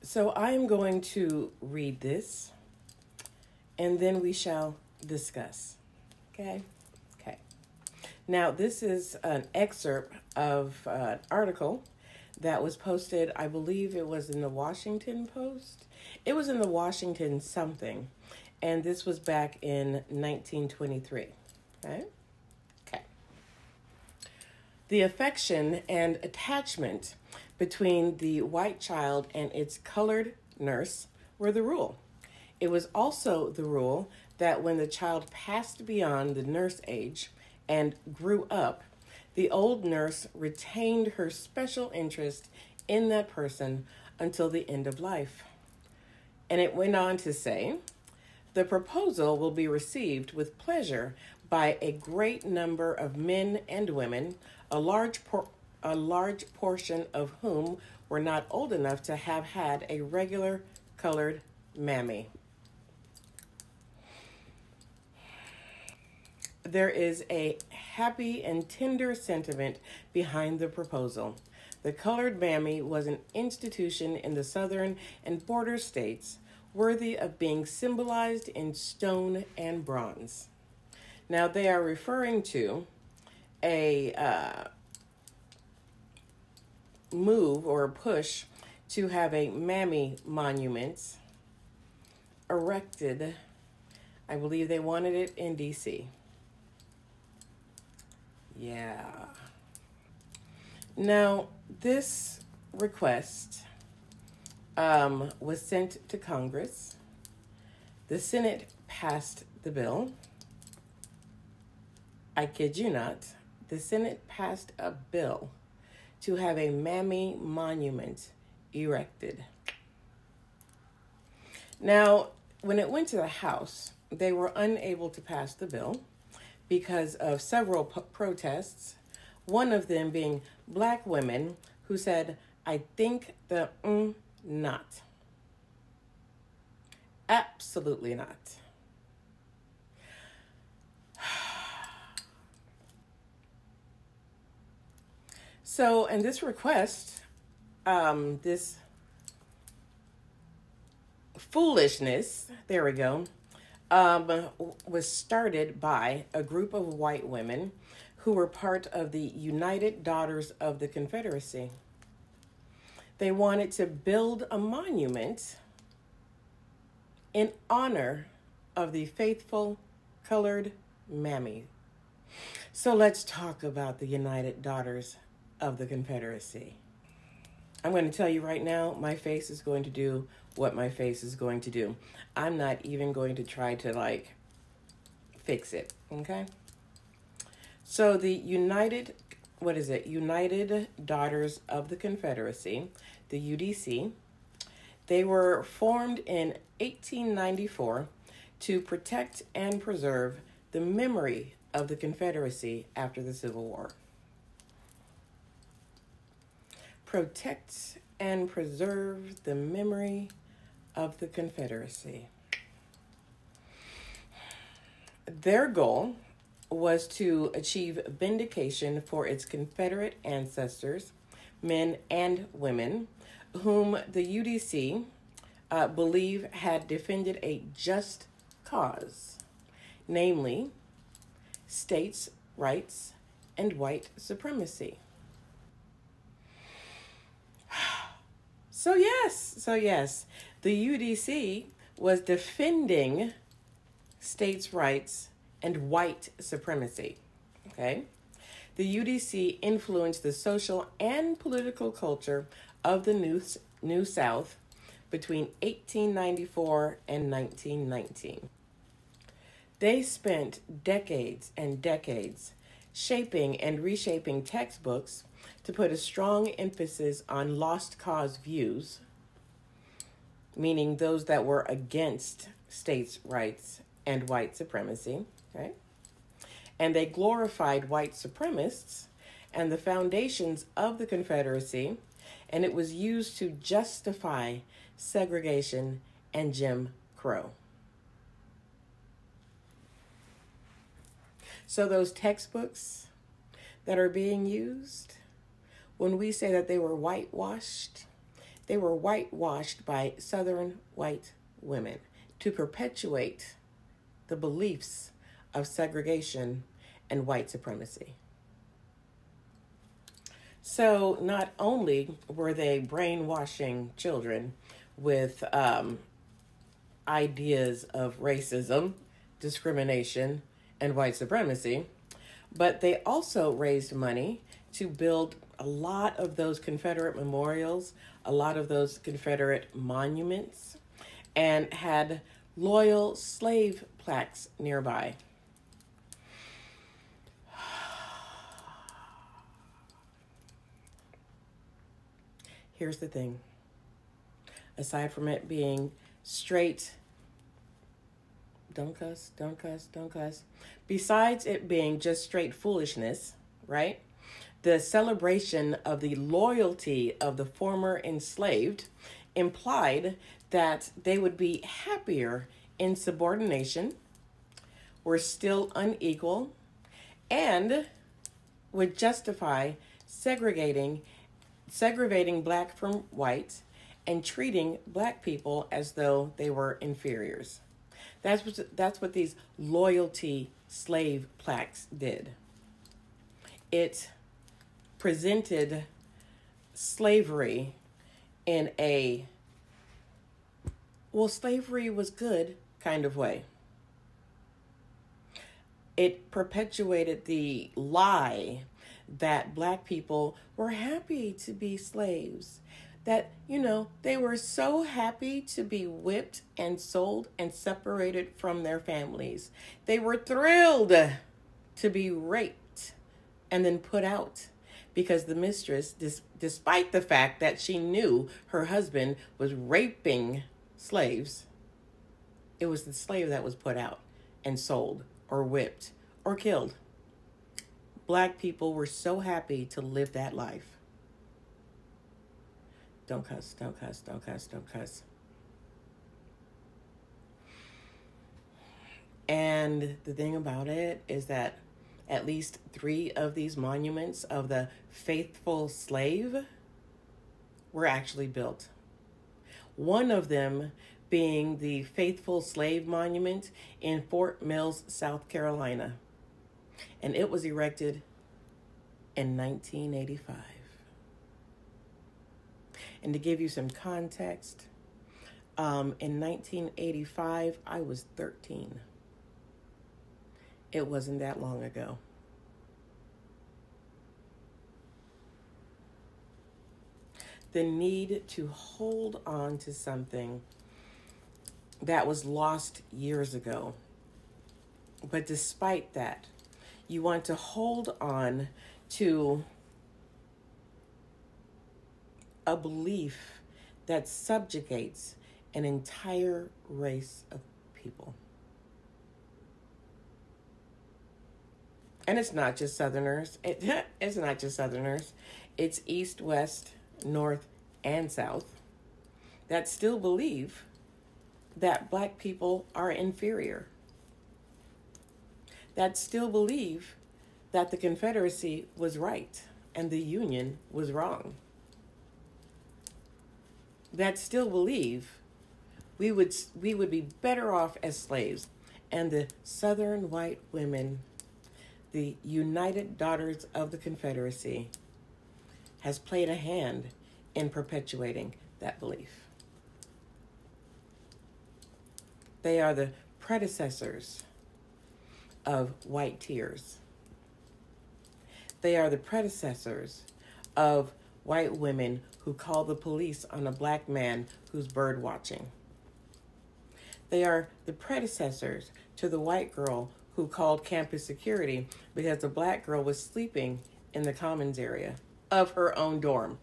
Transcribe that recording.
So I am going to read this and then we shall discuss. Okay? Okay. Now, this is an excerpt of an article that was posted, I believe it was in the Washington Post. It was in the Washington something, and this was back in 1923. Okay? Okay. The affection and attachment between the white child and its colored nurse were the rule. It was also the rule that when the child passed beyond the nurse age and grew up, the old nurse retained her special interest in that person until the end of life. And it went on to say, the proposal will be received with pleasure by a great number of men and women, a large portion of whom were not old enough to have had a regular colored mammy. There is a happy and tender sentiment behind the proposal. The colored mammy was an institution in the southern and border states worthy of being symbolized in stone and bronze. Now, they are referring to a move or a push to have a mammy monument erected. I believe they wanted it in D.C. Yeah. Now, this request was sent to Congress. The Senate passed the bill. I kid you not. The Senate passed a bill to have a mammy monument erected. Now, when it went to the House, they were unable to pass the bill because of several protests, one of them being black women who said, I think the not. Absolutely not. So, and this request, this foolishness, there we go, was started by a group of white women who were part of the United Daughters of the Confederacy. They wanted to build a monument in honor of the faithful colored mammy. So let's talk about the United Daughters of the Confederacy. I'm going to tell you right now, my face is going to do what my face is going to do. I'm not even going to try to fix it, okay? So the United Daughters of the Confederacy, the UDC, they were formed in 1894 to protect and preserve the memory of the Confederacy after the Civil War. Protect and preserve the memory of the Confederacy. Their goal was to achieve vindication for its Confederate ancestors, men and women, whom the UDC believe had defended a just cause, namely states' rights and white supremacy. So yes, the UDC was defending states' rights and white supremacy, okay? The UDC influenced the social and political culture of the New South between 1894 and 1919. They spent decades and decades shaping and reshaping textbooks to put a strong emphasis on lost cause views, meaning those that were against states' rights and white supremacy, right? And they glorified white supremacists and the foundations of the Confederacy, and it was used to justify segregation and Jim Crow. So those textbooks that are being used, when we say that they were whitewashed, they were whitewashed by Southern white women to perpetuate the beliefs of segregation and white supremacy. So not only were they brainwashing children with ideas of racism, discrimination, and white supremacy, but they also raised money to build a lot of those Confederate memorials, a lot of those Confederate monuments, and had loyal slave plaques nearby. Here's the thing. Aside from it being straight, don't cuss, don't cuss, don't cuss. Besides it being just straight foolishness, right? The celebration of the loyalty of the former enslaved implied that they would be happier in subordination, were still unequal, and would justify segregating black from white and treating black people as though they were inferiors. That's what these loyalty slave plaques did. It presented slavery in a, well, slavery was good kind of way. It perpetuated the lie that black people were happy to be slaves. That, they were so happy to be whipped and sold and separated from their families. They were thrilled to be raped and then put out because the mistress, despite the fact that she knew her husband was raping slaves, it was the slave that was put out and sold or whipped or killed. Black people were so happy to live that life. Don't cuss, don't cuss, don't cuss, don't cuss. And the thing about it is that at least 3 of these monuments of the faithful slave were actually built. One of them being the Faithful Slave Monument in Fort Mills, South Carolina. And it was erected in 1985. And to give you some context, in 1985, I was 13. It wasn't that long ago. The need to hold on to something that was lost years ago. But despite that, you want to hold on to a belief that subjugates an entire race of people. And it's not just Southerners. It's not just Southerners. It's East, West, North, and South that still believe that black people are inferior. That still believe that the Confederacy was right and the Union was wrong. That still believe we would be better off as slaves. And the Southern white women, the United Daughters of the Confederacy, has played a hand in perpetuating that belief. They are the predecessors of white tears. They are the predecessors of white women who call the police on a black man who's bird watching. They are the predecessors to the white girl who called campus security because the black girl was sleeping in the commons area of her own dorm.